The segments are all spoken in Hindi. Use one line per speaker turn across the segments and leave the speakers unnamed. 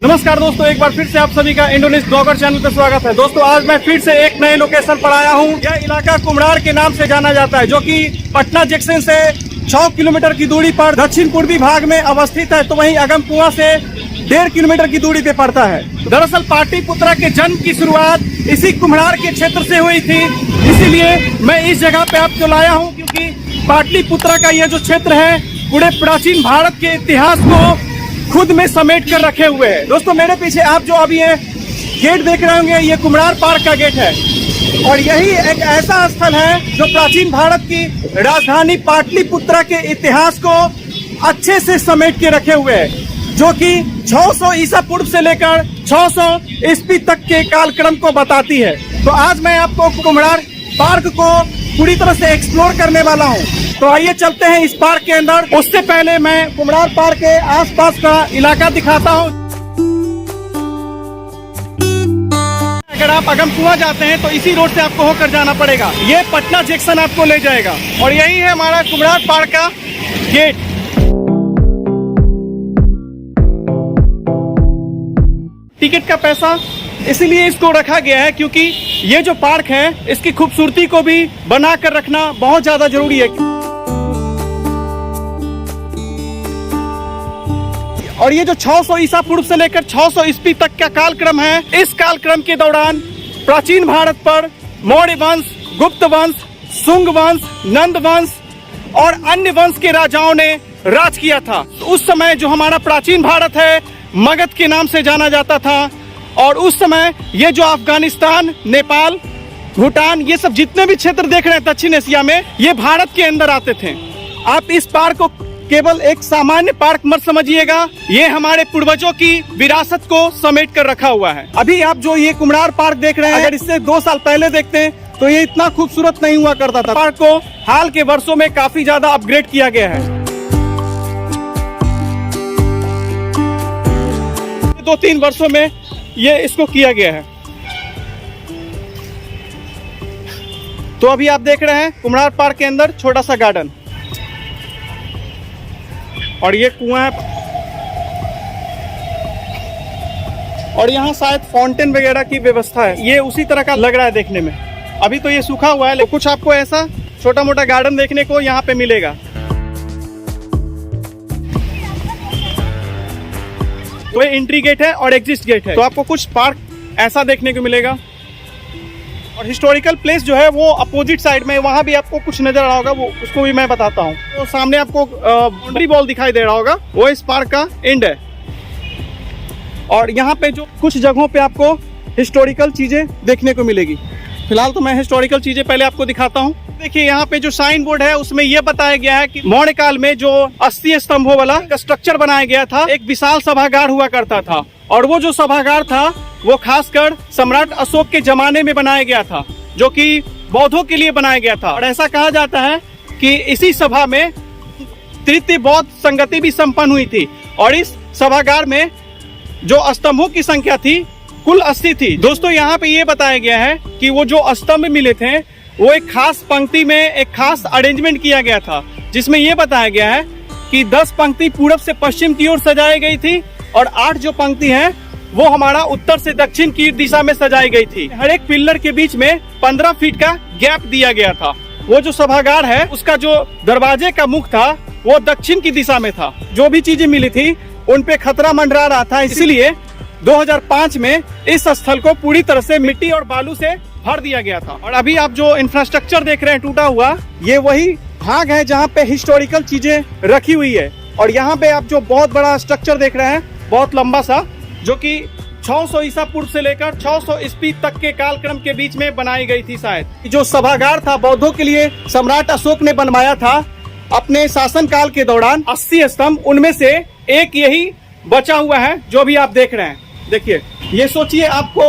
नमस्कार दोस्तों, एक बार फिर से आप सभी का इंडोनेश ब्लॉगर चैनल पर स्वागत है। दोस्तों आज मैं फिर से एक नए लोकेशन पर आया हूं। यह इलाका कुम्हरार के नाम से जाना जाता है, जो कि पटना जंक्शन से 6 किलोमीटर की दूरी पर दक्षिण पूर्वी भाग में अवस्थित है। तो वहीं अगमकुआं से 1.5 किलोमीटर की दूरी पे पड़ता है। दरअसल पाटलिपुत्रा के जन्म की शुरुआत इसी कुम्हरार के क्षेत्र से हुई थी, इसीलिए मैं इस जगह पे आपको लाया हूँ, क्योंकि पाटलिपुत्रा का यह जो क्षेत्र है पूरे प्राचीन भारत के इतिहास को खुद में समेट कर रखे हुए हैं। दोस्तों मेरे पीछे आप जो अभी ये गेट देख रहे होंगे, ये कुम्हरार पार्क का गेट है, और यही एक ऐसा स्थल है जो प्राचीन भारत की राजधानी पाटलिपुत्रा के इतिहास को अच्छे से समेट के रखे हुए है, जो कि 600 ईसा पूर्व से लेकर 600 ईस्वी तक के कालक्रम को बताती है। तो आज मैं आपको कुम्हरार पार्क को पूरी तरह से एक्सप्लोर करने वाला हूँ। तो आइए चलते हैं इस पार्क के अंदर। उससे पहले मैं कुम्हरार पार्क के आसपास का इलाका दिखाता हूँ। अगर आप अगमकुआं जाते हैं तो इसी रोड से आपको होकर जाना पड़ेगा। ये पटना जंक्शन आपको ले जाएगा, और यही है हमारा कुम्हरार पार्क का गेट। टिकट का पैसा इसीलिए इसको रखा गया है क्योंकि ये जो पार्क है इसकी खूबसूरती को भी बना कर रखना बहुत ज्यादा जरूरी है। और ये जो 600 ईसा पूर्व से लेकर 600 ईस्वी तक का कालक्रम है, इस कालक्रम के दौरान प्राचीन भारत पर मौर्य वंश, गुप्त वंश, शुंग वंश, नंद वंश और अन्य वंश के राजाओं ने राज किया था। उस समय जो हमारा प्राचीन भारत है मगध के नाम से जाना जाता था, और उस समय ये जो अफगानिस्तान, नेपाल, भूटान, ये सब जितने भी क्षेत्र देख रहे हैं दक्षिण एशिया में, ये भारत के अंदर आते थे। आप इस पार्क को केवल एक सामान्य पार्क मत समझिएगा, ये हमारे पूर्वजों की विरासत को समेट कर रखा हुआ है। अभी आप जो ये कुम्हरार पार्क देख रहे हैं, अगर इससे 2 साल पहले देखते हैं तो ये इतना खूबसूरत नहीं हुआ करता था। पार्क को हाल के वर्षों में काफी ज्यादा अपग्रेड किया गया है। 2-3 वर्षों में ये इसको किया गया है। तो अभी आप देख रहे हैं कुम्हरार पार्क के अंदर छोटा सा गार्डन, और ये कुआं है, और यहाँ शायद फाउंटेन वगैरह की व्यवस्था है। ये उसी तरह का लग रहा है देखने में। अभी तो ये सूखा हुआ है, लेकिन कुछ आपको ऐसा छोटा मोटा गार्डन देखने को यहाँ पे मिलेगा। तो ये एंट्री गेट है और एग्जिट गेट है। तो आपको कुछ पार्क ऐसा देखने को मिलेगा, और हिस्टोरिकल प्लेस जो है वो अपोजिट साइड में, वहां भी आपको कुछ नजर आ रहा होगा, वो उसको भी मैं बताता हूँ। तो सामने आपको बाउंड्री वॉल दिखाई दे रहा होगा, वो इस पार्क का एंड है। और यहाँ पे जो कुछ जगहों पे आपको हिस्टोरिकल चीजें देखने को मिलेगी। फिलहाल तो मैं हिस्टोरिकल चीजें पहले आपको दिखाता हूँ। देखिए यहाँ पे जो साइन बोर्ड है उसमें यह बताया गया है कि मौर्य काल में जो 80 स्तंभों वाला स्ट्रक्चर बनाया गया था, एक विशाल सभागार हुआ करता था, और वो जो सभागार था वो खासकर सम्राट अशोक के जमाने में बनाया गया था, जो कि बौद्धों के लिए बनाया गया था। और ऐसा कहा जाता है कि इसी सभा में तृतीय बौद्ध संगति भी संपन्न हुई थी, और इस सभागार में जो स्तंभों की संख्या थी कुल 80 थी। दोस्तों यहाँ पे ये बताया गया है कि वो जो स्तंभ मिले थे वो एक खास पंक्ति में एक खास अरेंजमेंट किया गया था, जिसमें ये बताया गया है कि 10 पंक्ति पूर्व से पश्चिम की ओर सजाई गई थी, और 8 जो पंक्ति है वो हमारा उत्तर से दक्षिण की दिशा में सजाई गई थी। हर एक पिलर के बीच में 15 फीट का गैप दिया गया था। वो जो सभागार है उसका जो दरवाजे का मुख था वो दक्षिण की दिशा में था। जो भी चीजें मिली थी उन पे खतरा मंडरा रहा था, इसलिए 2005 में इस स्थल को पूरी तरह से मिट्टी और बालू से भर दिया गया था। और अभी आप जो इंफ्रास्ट्रक्चर देख रहे हैं टूटा हुआ, ये वही भाग है जहाँ पे हिस्टोरिकल चीजें रखी हुई है। और यहाँ पे आप जो बहुत बड़ा स्ट्रक्चर देख रहे हैं, बहुत लंबा सा, जो कि 600 ईसा पूर्व से लेकर 600 ईस्वी तक के कालक्रम के बीच में बनाई गई थी। शायद जो सभागार था बौद्धों के लिए सम्राट अशोक ने बनवाया था अपने शासन काल के दौरान। 80 स्तंभ, उनमें से एक यही बचा हुआ है जो भी आप देख रहे हैं। देखिए, ये सोचिए आपको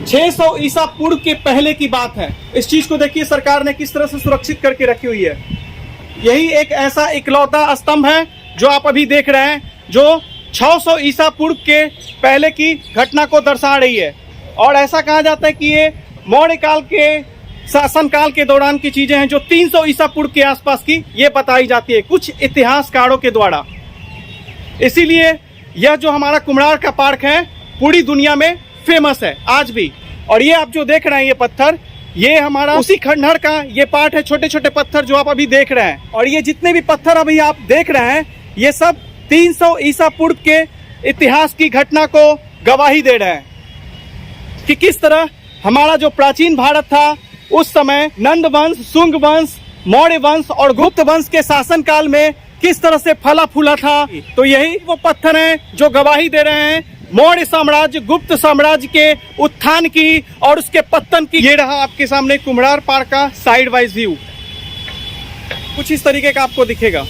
600 ईसा पूर्व के पहले की बात है। इस चीज को देखिए सरकार ने किस तरह से सुरक्षित करके रखी हुई है। यही एक ऐसा इकलौता स्तंभ है जो आप अभी देख रहे हैं, जो 600 ईसा पूर्व के पहले की घटना को दर्शा रही है। और ऐसा कहा जाता है कि ये मौर्य काल के शासन काल के दौरान की चीजें हैं, जो 300 ईसा पूर्व के आसपास की ये बताई जाती है कुछ इतिहासकारों के द्वारा। इसीलिए यह जो हमारा कुम्हरार का पार्क है पूरी दुनिया में फेमस है आज भी। और ये आप जो देख रहे हैं ये पत्थर, ये हमारा उसी खंडहर का ये पार्ट है, छोटे छोटे पत्थर जो आप अभी देख रहे हैं। और ये जितने भी पत्थर अभी आप देख रहे हैं ये सब 300 ईसा पूर्व के इतिहास की घटना को गवाही दे रहे हैं कि किस तरह हमारा जो प्राचीन भारत था उस समय नंद वंश, शुंग वंश, मौर्य वंश और गुप्त वंश के शासन काल में किस तरह से फला फूला था। तो यही वो पत्थर हैं जो गवाही दे रहे हैं मौर्य साम्राज्य, गुप्त साम्राज्य के उत्थान की और उसके पतन की। ये रहा आपके सामने कुम्हरार पार्क का साइड वाइज व्यू, कुछ इस तरीके का आपको दिखेगा।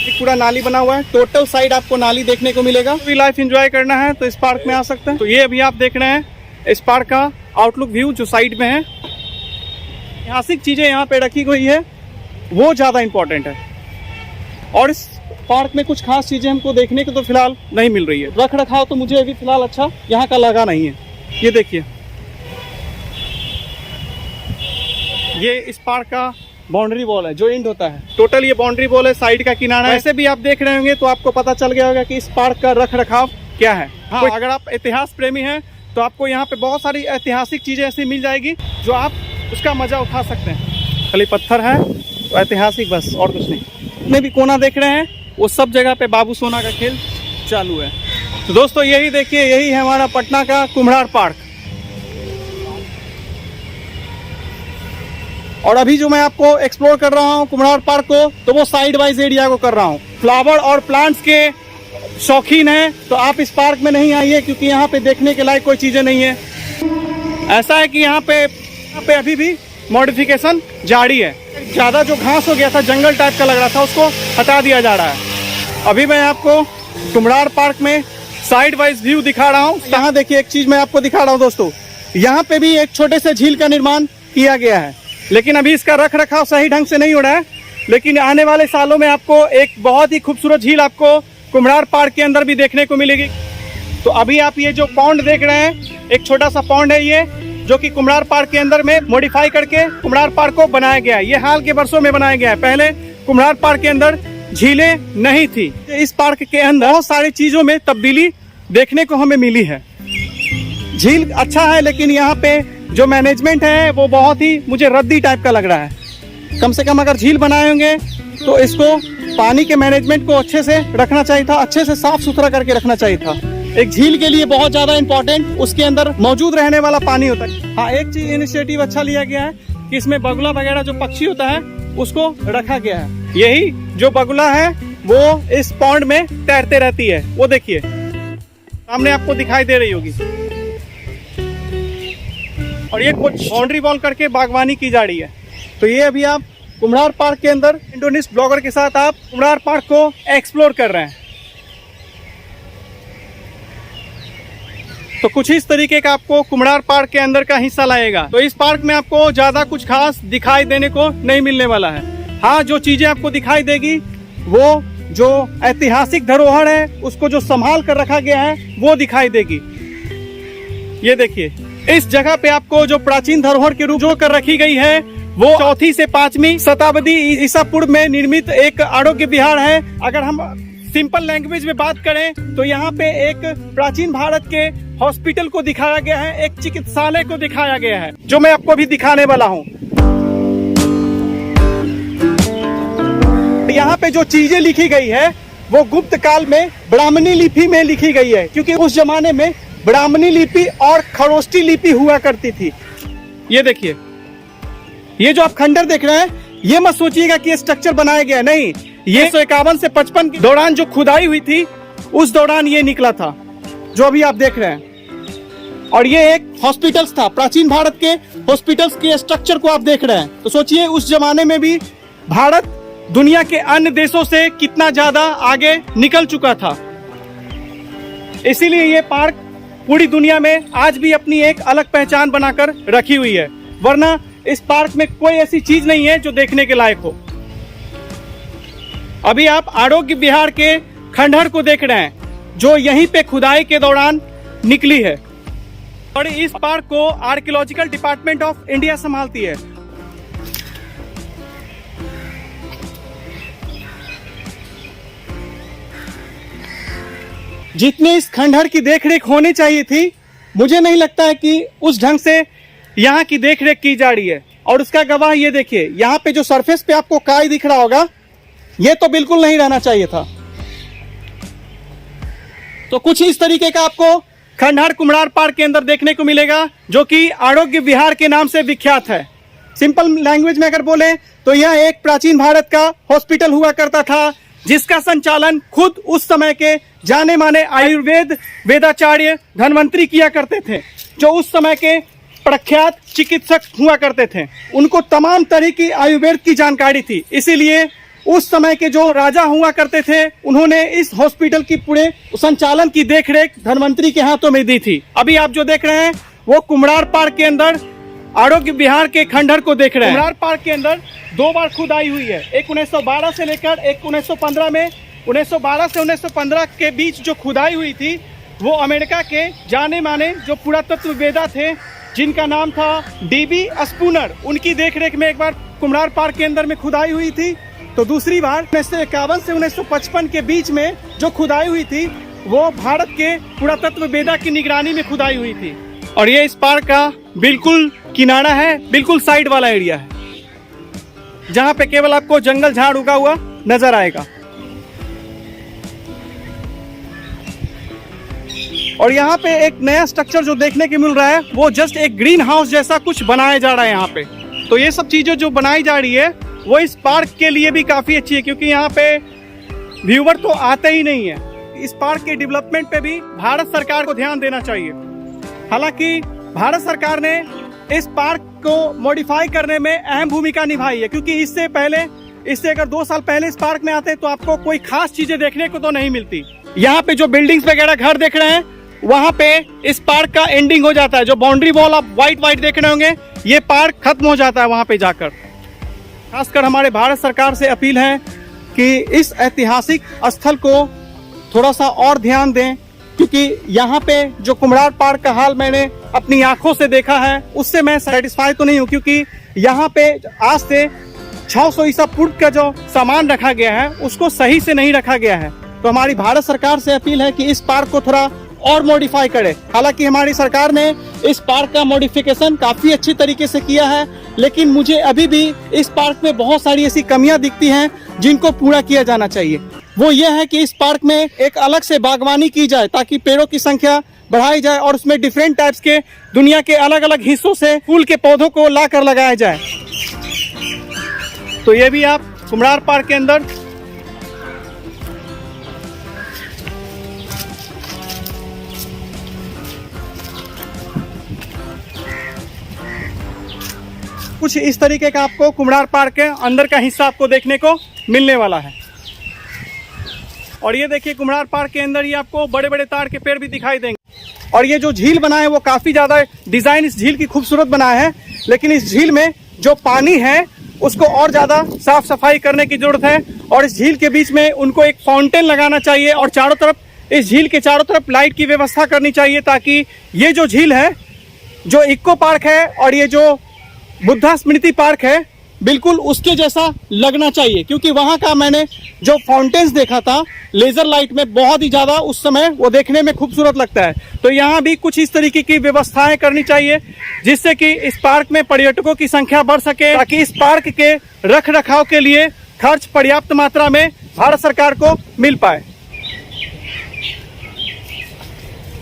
पूरा नाली बना हुआ है, टोटल साइड आपको नाली देखने को मिलेगा। भी लाइफ एंजॉय करना है तो इस पार्क में आ सकते हैं। तो ये अभी आप देख रहे हैं इस पार्क का आउटलुक व्यू जो साइड में है। ऐतिहासिक चीजें यहाँ पे रखी गई है वो ज्यादा इंपॉर्टेंट है। और इस पार्क में कुछ खास चीजें हमको देखने को तो फिलहाल नहीं मिल रही है। रख रखाव तो मुझे अभी फिलहाल अच्छा यहाँ का लगा नहीं है। ये देखिए, ये इस पार्क का बाउंड्री वॉल है जो एंड होता है। टोटल ये बाउंड्री वॉल है, साइड का किनारा है। ऐसे भी आप देख रहे होंगे तो आपको पता चल गया होगा कि इस पार्क का रख रखाव क्या है। हाँ, अगर आप इतिहास प्रेमी हैं तो आपको यहाँ पे बहुत सारी ऐतिहासिक चीजें ऐसी मिल जाएगी जो आप उसका मजा उठा सकते हैं। खाली पत्थर है तो ऐतिहासिक, बस और कुछ नहीं। जितने भी कोना देख रहे हैं वो सब जगह पे बाबू सोना का खेल चालू है। तो दोस्तों यही देखिए, यही है हमारा पटना का कुम्हरार पार्क। और अभी जो मैं आपको एक्सप्लोर कर रहा हूँ कुम्हरार पार्क को, तो वो साइड वाइज एरिया को कर रहा हूँ। फ्लावर और प्लांट्स के शौकीन हैं तो आप इस पार्क में नहीं आइए क्योंकि यहाँ पे देखने के लायक कोई चीजें नहीं है। ऐसा है कि यहाँ पे अभी भी मॉडिफिकेशन जारी है। ज्यादा जो घास हो गया था, जंगल टाइप का लग रहा था, उसको हटा दिया जा रहा है। अभी मैं आपको कुम्हरार पार्क में साइड वाइज व्यू दिखा रहा हूँ। यहाँ देखिए, एक चीज मैं आपको दिखा रहा हूँ दोस्तों, यहाँ पे भी एक छोटे से झील का निर्माण किया गया है, लेकिन अभी इसका रख रखाव सही ढंग से नहीं हो रहा है। लेकिन आने वाले सालों में आपको एक बहुत ही खूबसूरत झील आपको कुम्हरार पार्क के अंदर भी देखने को मिलेगी। तो अभी आप ये जो पॉन्ड देख रहे हैं, एक छोटा सा पॉन्ड है ये, जो कि कुम्हरार पार्क के अंदर में मॉडिफाई करके कुम्हरार पार्क को बनाया गया है। ये हाल के वर्षों में बनाया गया है। पहले कुम्हरार पार्क के अंदर झीलें नहीं थी। इस पार्क के अंदर बहुत सारी चीजों में तब्दीली देखने को हमें मिली है। झील अच्छा है लेकिन यहाँ पे जो मैनेजमेंट है वो बहुत ही मुझे रद्दी टाइप का लग रहा है। कम से कम अगर झील बनाए होंगे तो इसको पानी के मैनेजमेंट को अच्छे से रखना चाहिए था, अच्छे से साफ सुथरा करके रखना चाहिए था। एक झील के लिए बहुत ज्यादा इंपॉर्टेंट उसके अंदर मौजूद रहने वाला पानी होता है। हाँ, एक चीज इनिशिएटिव अच्छा लिया गया है कि इसमें बगुला वगैरह जो पक्षी होता है उसको रखा गया है। यही जो बगुला है वो इस पॉन्ड में तैरते रहती है, वो देखिए सामने आपको दिखाई दे रही होगी। और ये कुछ बाउंड्री वॉल करके बागवानी की जा रही है। तो ये अभी आप कुम्हरार पार्क के अंदर इंडोनेशियन ब्लॉगर के साथ आप कुम्हरार पार्क को एक्सप्लोर कर रहे हैं। तो कुछ इस तरीके का आपको कुम्हरार पार्क के अंदर का हिस्सा लाएगा। तो इस पार्क में आपको ज्यादा कुछ खास दिखाई देने को नहीं मिलने वाला है। हाँ, जो चीजें आपको दिखाई देगी वो जो ऐतिहासिक धरोहर है उसको जो संभाल कर रखा गया है वो दिखाई देगी। ये देखिए, इस जगह पे आपको जो प्राचीन धरोहर के रूप जो कर रखी गई है वो 4वीं से 5वीं शताब्दी ईसा पूर्व में निर्मित एक आरोग्य विहार है। अगर हम सिंपल लैंग्वेज में बात करें तो यहाँ पे एक प्राचीन भारत के हॉस्पिटल को दिखाया गया है, एक चिकित्सालय को दिखाया गया है, जो मैं आपको अभी दिखाने वाला हूँ। यहाँ पे जो चीजें लिखी गई है वो गुप्त काल में ब्राह्मणी लिपि में लिखी गई है, क्योंकि उस जमाने में ब्राह्मणी लिपि और खरोष्टी लिपि हुआ करती थी। ये देखिए, ये जो आप खंडर देख रहे हैं, ये मत सोचिएगा कि ये स्ट्रक्चर बनाया गया, नहीं। ये 151 से 55 के दौरान जो खुदाई हुई थी उस दौरान ये निकला था, जो अभी आप देख रहे हैं। और ये एक हॉस्पिटल्स था, प्राचीन भारत के हॉस्पिटल्स के स्ट्रक्चर को आप देख रहे हैं। तो सोचिए उस जमाने में भी भारत दुनिया के अन्य देशों से कितना ज्यादा आगे निकल चुका था। इसीलिए ये पार्क पूरी दुनिया में आज भी अपनी एक अलग पहचान बनाकर रखी हुई है। वरना इस पार्क में कोई ऐसी चीज नहीं है जो देखने के लायक हो। अभी आप आरोग्य विहार के खंडहर को देख रहे हैं, जो यहीं पे खुदाई के दौरान निकली है। और इस पार्क को आर्कियोलॉजिकल डिपार्टमेंट ऑफ इंडिया संभालती है। जितनी इस खंडहर की देखरेख होनी चाहिए थी, मुझे नहीं लगता है कि उस ढंग से यहाँ की देखरेख की जा रही है। और उसका गवाह ये देखिए, यहाँ पे जो सरफेस पे आपको काई दिख रहा होगा, ये तो बिल्कुल नहीं रहना चाहिए था। तो कुछ इस तरीके का आपको खंडहर कुम्हरार पार्क के अंदर देखने को मिलेगा, जो कि आरोग्य विहार के नाम से विख्यात है। सिंपल लैंग्वेज में अगर बोले तो यह एक प्राचीन भारत का हॉस्पिटल हुआ करता था, जिसका संचालन खुद उस समय के जाने माने आयुर्वेद वेदाचार्य धन्वंतरी किया करते थे, जो उस समय के प्रख्यात चिकित्सक हुआ करते थे। उनको तमाम तरह की आयुर्वेद की जानकारी थी, इसीलिए उस समय के जो राजा हुआ करते थे, उन्होंने इस हॉस्पिटल की पूरे संचालन की देखरेख धन्वंतरी के हाथों में दी थी। अभी आप जो देख रहे हैं वो कुम्हरार पार्क के अंदर आरोग्य विहार के खंडहर को देख रहे हैं। कुम्हरार पार्क के अंदर 2 बार खुदाई हुई है, एक 1912 से लेकर एक 1915 में। 1912 से 1915 के बीच जो खुदाई हुई थी, वो अमेरिका के जाने माने जो पुरातत्ववेदा थे, जिनका नाम था डीबी स्पूनर, उनकी देखरेख में एक बार कुम्हरार पार्क के अंदर में खुदाई हुई थी। तो दूसरी बार 1951 से 1955 के बीच में जो खुदाई हुई थी, वो भारत के पुरातत्ववेदा की निगरानी में खुदाई हुई थी। और ये इस पार्क का बिल्कुल किनारा है, बिल्कुल साइड वाला एरिया है, जहां पे केवल आपको जंगल झाड़ उगा हुआ नजर आएगा। और यहाँ पे एक नया स्ट्रक्चर जो देखने को मिल रहा है, वो जस्ट एक ग्रीन हाउस जैसा कुछ बनाया जा रहा है यहाँ पे। तो ये सब चीजें जो बनाई जा रही है, वो इस पार्क के लिए भी काफी अच्छी है, क्योंकि यहाँ पे व्यूवर तो आते ही नहीं है। इस पार्क के डेवलपमेंट पे भी भारत सरकार को ध्यान देना चाहिए। हालांकि भारत सरकार ने इस पार्क को मॉडिफाई करने में अहम भूमिका निभाई है, क्योंकि इससे अगर 2 साल पहले इस पार्क में आते तो आपको कोई खास चीजें देखने को तो नहीं मिलती। यहाँ पे जो बिल्डिंग्स वगैरह घर देख रहे हैं, वहाँ पे इस पार्क का एंडिंग हो जाता है। जो बाउंड्री वॉल आप व्हाइट देख रहे होंगे, ये पार्क खत्म हो जाता है वहाँ पे जाकर। खासकर हमारे भारत सरकार से अपील है कि इस ऐतिहासिक स्थल को थोड़ा सा और ध्यान दें, क्योंकि यहाँ पे जो कुम्हरार पार्क का हाल मैंने अपनी आंखों से देखा है, उससे मैं सेटिस्फाई तो नहीं हूँ, क्योंकि यहाँ पे आज से 600 ईसा पूर्व का जो सामान रखा गया है, उसको सही से नहीं रखा गया है। तो हमारी भारत सरकार से अपील है कि इस पार्क को थोड़ा और मॉडिफाई करे। हालांकि हमारी सरकार ने इस पार्क का मॉडिफिकेशन काफी अच्छी तरीके से किया है, लेकिन मुझे अभी भी इस पार्क में बहुत सारी ऐसी कमियां दिखती हैं जिनको पूरा किया जाना चाहिए। वो ये है कि इस पार्क में एक अलग से बागवानी की जाए, ताकि पेड़ों की संख्या बढ़ाई जाए और उसमें डिफरेंट टाइप्स के दुनिया के अलग अलग हिस्सों से फूल के पौधों को ला कर लगाया जाए। तो ये भी आप कुम्हरार पार्क के अंदर कुछ इस तरीके का आपको कुम्हरार पार्क के अंदर का हिस्सा आपको देखने को मिलने वाला है। और ये देखिए, कुम्हरार पार्क के अंदर ही आपको बड़े बड़े ताड़ के पेड़ भी दिखाई देंगे। और ये जो झील बना है, वो काफी ज्यादा डिजाइन इस झील की खूबसूरत बनाया है, लेकिन इस झील में जो पानी है उसको और ज्यादा साफ सफाई करने की जरूरत है। और इस झील के बीच में उनको एक फाउंटेन लगाना चाहिए, और चारों तरफ, इस झील के चारों तरफ लाइट की व्यवस्था करनी चाहिए, ताकि ये जो झील है, जो इको पार्क है और ये जो बुद्धा स्मृति पार्क है, बिल्कुल उसके जैसा लगना चाहिए। क्योंकि वहां का मैंने जो फाउंटेन्स देखा था लेजर लाइट में, बहुत ही ज्यादा उस समय वो देखने में खूबसूरत लगता है। तो यहाँ भी कुछ इस तरीके की व्यवस्थाएं करनी चाहिए, जिससे कि इस पार्क में पर्यटकों की संख्या बढ़ सके, ताकि इस पार्क के रख रखाव के लिए खर्च पर्याप्त मात्रा में भारत सरकार को मिल पाए।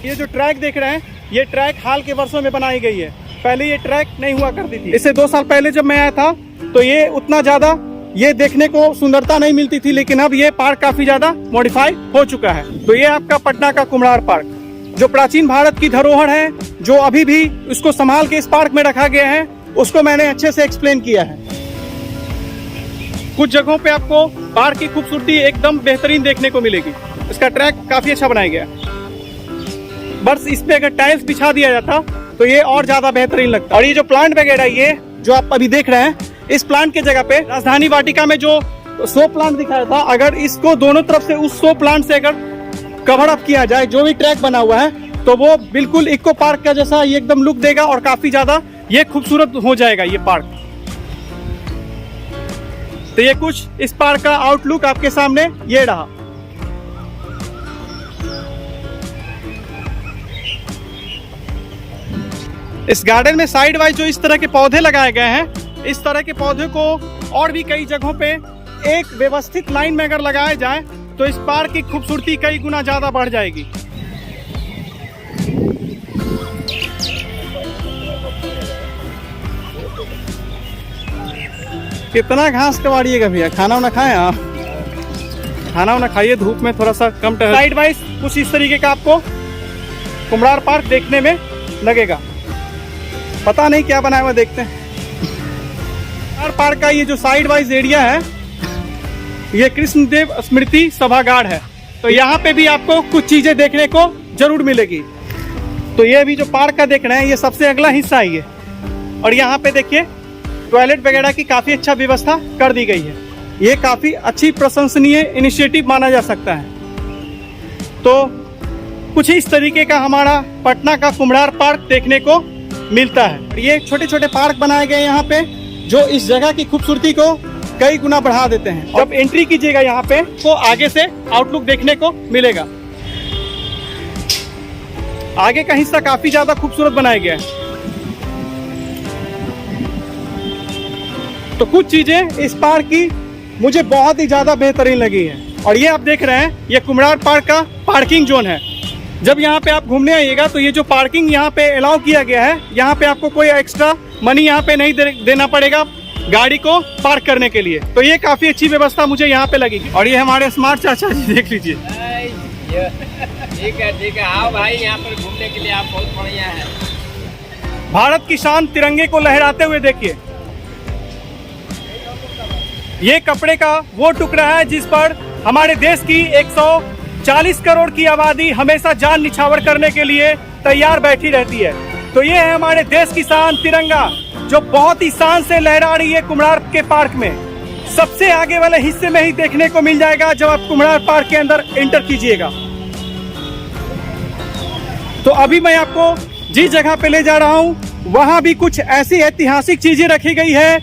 ये जो ट्रैक देख रहे हैं, ये ट्रैक हाल के वर्षों में बनाई गई है। पहले ये ट्रैक नहीं हुआ करती थी। इससे 2 साल पहले जब मैं आया था, तो ये उतना ज्यादा ये देखने को सुंदरता नहीं मिलती थी, लेकिन अब ये पार्क काफी ज्यादा मॉडिफाई हो चुका है। तो ये आपका पटना का कुम्हरार पार्क, जो प्राचीन भारत की धरोहर है, जो अभी भी उसको संभाल के इस पार्क में रखा गया है, उसको मैंने अच्छे से एक्सप्लेन किया है। कुछ जगहों पे आपको पार्क की खूबसूरती एकदम बेहतरीन देखने को मिलेगी। इसका ट्रैक काफी अच्छा बनाया गया, बस इस पे अगर टाइल्स बिछा दिया जाता तो ये और ज्यादा बेहतरीन लगता। और ये जो प्लांट वगैरह, ये जो आप अभी देख रहे हैं, इस प्लांट के जगह पे राजधानी वाटिका में जो 100 प्लांट दिखाया था, अगर इसको दोनों तरफ से उस 100 प्लांट से अगर कवर अप किया जाए, जो भी ट्रैक बना हुआ है, तो वो बिल्कुल इको पार्क का जैसा ये एकदम लुक देगा और काफी ज्यादा ये खूबसूरत हो जाएगा ये पार्क। तो ये कुछ इस पार्क का आउटलुक आपके सामने ये रहा। इस गार्डन में साइड वाइज जो इस तरह के पौधे लगाए गए हैं, इस तरह के पौधे को और भी कई जगहों पे एक व्यवस्थित लाइन में अगर लगाया जाए तो इस पार्क की खूबसूरती कई गुना ज्यादा बढ़ जाएगी। कितना घास कबाड़िएगा भैया, खाना वाना खाएं आप? खाना वाना खाइए, धूप में थोड़ा सा कम टहल। साइड वाइज कुछ इस तरीके का आपको कुम्हरार पार्क देखने में लगेगा। पता नहीं क्या बनाया हुआ, देखते हैं। कुम्हरार पार्क का ये जो साइड वाइज एरिया है, ये कृष्णदेव स्मृति सभागार है। तो यहाँ पे भी आपको कुछ चीजें देखने को जरूर मिलेगी। तो ये भी जो पार्क का देख रहे हैं, ये सबसे अगला हिस्सा है ये। और यहाँ पे देखिए टॉयलेट वगैरह की काफी अच्छा व्यवस्था कर दी गई है। ये काफी अच्छी प्रशंसनीय इनिशिएटिव माना जा सकता है। तो कुछ इस तरीके का हमारा पटना का कुम्हरार पार्क देखने को मिलता है। ये छोटे छोटे पार्क बनाए गए यहाँ पे, जो इस जगह की खूबसूरती को कई गुना बढ़ा देते हैं। जब एंट्री कीजिएगा यहाँ पे तो आगे से आउटलुक देखने को मिलेगा। आगे का हिस्सा काफी ज्यादा खूबसूरत बनाया गया है। तो कुछ चीजें इस पार्क की मुझे बहुत ही ज्यादा बेहतरीन लगी है। और ये आप देख रहे हैं, ये कुम्हरार पार्क का पार्किंग जोन है। जब यहाँ पे आप घूमने आइएगा तो ये जो पार्किंग यहाँ पे अलाउ किया गया है, यहाँ पे आपको कोई एक्स्ट्रा मनी यहाँ पे नहीं देना पड़ेगा गाड़ी को पार्क करने के लिए। तो ये काफी अच्छी व्यवस्था मुझे यहाँ पे लगी। और ये हमारे स्मार्ट चाचा जी, देख लीजिए। ठीक है, आओ भाई, यहाँ पर घूमने के लिए आप बहुत बढ़िया है। भारत की शान तिरंगे को लहराते हुए देखिए। ये कपड़े का वो टुकड़ा है जिस पर हमारे देश की 140 करोड़ की आबादी हमेशा जान निछावर करने के लिए तैयार बैठी रहती है। तो ये है हमारे देश की शान तिरंगा, जो बहुत ही शान से लहरा रही है कुम्हरार के पार्क में। सबसे आगे वाले हिस्से में ही देखने को मिल जाएगा जब आप कुम्हरार पार्क के अंदर एंटर कीजिएगा। तो अभी मैं आपको जिस जगह पे ले जा रहा हूँ, वहां भी कुछ ऐसी ऐतिहासिक चीजें रखी गई है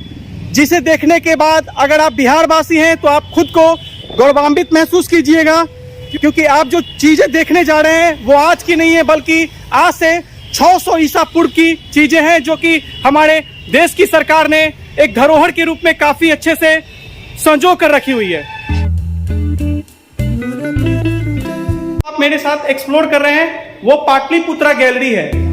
जिसे देखने के बाद अगर आप बिहार वासी हैं तो आप खुद को गौरवान्वित महसूस कीजिएगा, क्योंकि आप जो चीजें देखने जा रहे हैं वो आज की नहीं है, बल्कि आज से 600 ईसा पूर्व की चीजें हैं, जो कि हमारे देश की सरकार ने एक धरोहर के रूप में काफी अच्छे से संजो कर रखी हुई है। आप मेरे साथ एक्सप्लोर कर रहे हैं, वो पाटलिपुत्रा गैलरी है।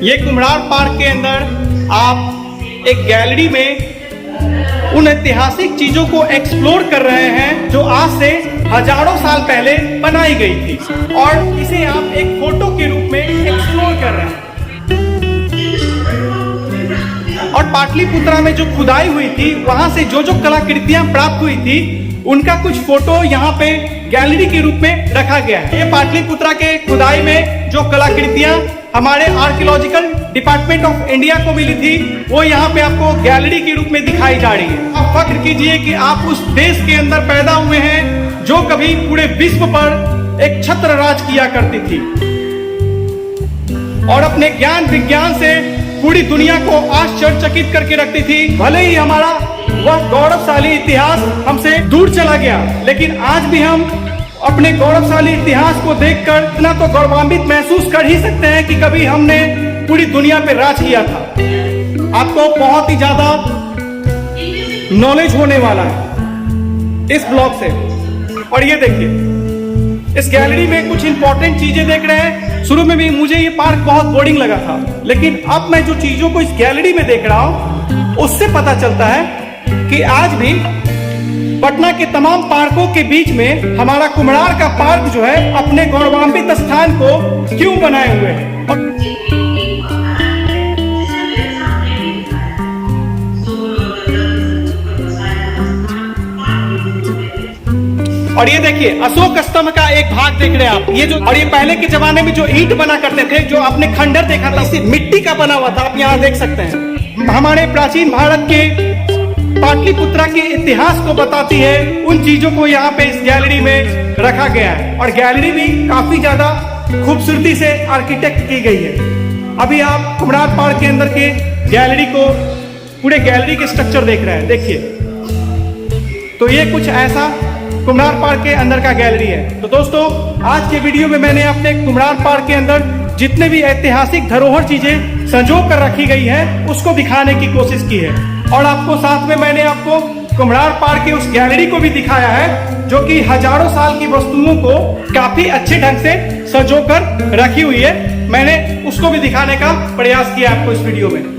ये कुम्हरार पार्क के अंदर आप एक गैलरी में उन ऐतिहासिक चीजों को एक्सप्लोर कर रहे हैं जो आज से हजारों साल पहले बनाई गई थी, और इसे आप एक फोटो के रूप में एक्सप्लोर कर रहे हैं। और पाटलिपुत्रा में जो खुदाई हुई थी, वहां से जो जो कलाकृतियां प्राप्त हुई थी, उनका कुछ फोटो यहाँ पे गैलरी के रूप में रखा गया है। ये पाटलिपुत्रा के खुदाई में जो कलाकृतियां हमारे आर्कियोलॉजिकल डिपार्टमेंट ऑफ इंडिया को मिली थी, वो यहाँ पे आपको गैलरी के रूप में दिखाई जा रही है। आप फख्र कीजिए कि आप उस देश के अंदर पैदा हुए हैं जो कभी पूरे विश्व पर एक छत्र राज किया करती थी और अपने ज्ञान विज्ञान से पूरी दुनिया को आश्चर्यचकित करके रखती थी। भले ही हमारा वह गौरवशाली इतिहास हमसे दूर चला गया, लेकिन आज भी हम अपने गौरवशाली इतिहास को देखकर इतना तो गौरवान्वित महसूस कर ही सकते हैं कि कभी हमने पूरी दुनिया पे राज किया था। आपको बहुत ही ज्यादा नॉलेज होने वाला है इस ब्लॉग से। और ये देखिए, इस गैलरी में कुछ इंपॉर्टेंट चीजें देख रहे हैं। शुरू में भी मुझे ये पार्क बहुत बोरिंग लगा था, लेकिन अब मैं जो चीजों को इस गैलरी में देख रहा हूँ, उससे पता चलता है कि आज भी पटना के तमाम पार्कों के बीच में हमारा कुम्हरार का पार्क जो है अपने गौरवान्वित स्थान को क्यों बनाए हुए है। और ये देखिए, अशोक स्तंभ का एक भाग देख रहे हैं आप। ये जो, और ये पहले के जमाने में जो ईंट बना करते थे, जो आपने खंडर देखा था, इसी मिट्टी का बना हुआ था। आप यहाँ देख सकते हैं। हमारे प्राचीन भारत के पाटलिपुत्रा के इतिहास को बताती है उन चीजों को यहाँ पे इस गैलरी में रखा गया है। और गैलरी भी काफी ज्यादा खूबसूरती से आर्किटेक्ट की गई है। अभी आप कुम्हरार पार्क के अंदर के गैलरी को पूरे गैलरी के स्ट्रक्चर देख रहे हैं। देखिए, तो ये कुछ ऐसा कुम्हरार पार्क के अंदर का गैलरी है। तो दोस्तों, आज के वीडियो में मैंने अपने कुम्हरार पार्क के अंदर जितने भी ऐतिहासिक धरोहर चीजें संजो कर रखी गई है उसको दिखाने की कोशिश की है। और आपको साथ में मैंने आपको कुम्हरार पार्क के उस गैलरी को भी दिखाया है जो कि हजारों साल की वस्तुओं को काफी अच्छे ढंग से संजो कर रखी हुई है। मैंने उसको भी दिखाने का प्रयास किया आपको इस वीडियो में।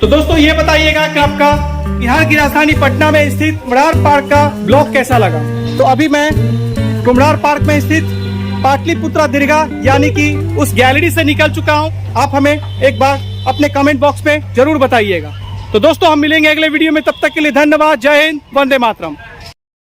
तो दोस्तों, ये बताइएगा कि आपका बिहार की राजधानी पटना में स्थित कुम्हरार पार्क का ब्लॉग कैसा लगा। तो अभी मैं कुम्हरार पार्क में स्थित पाटलिपुत्रा दीर्घा यानी कि उस गैलरी से निकल चुका हूं। आप हमें एक बार अपने कमेंट बॉक्स में जरूर बताइएगा। तो दोस्तों, हम मिलेंगे अगले वीडियो में, तब तक के लिए धन्यवाद। जय हिंद, वंदे मातरम।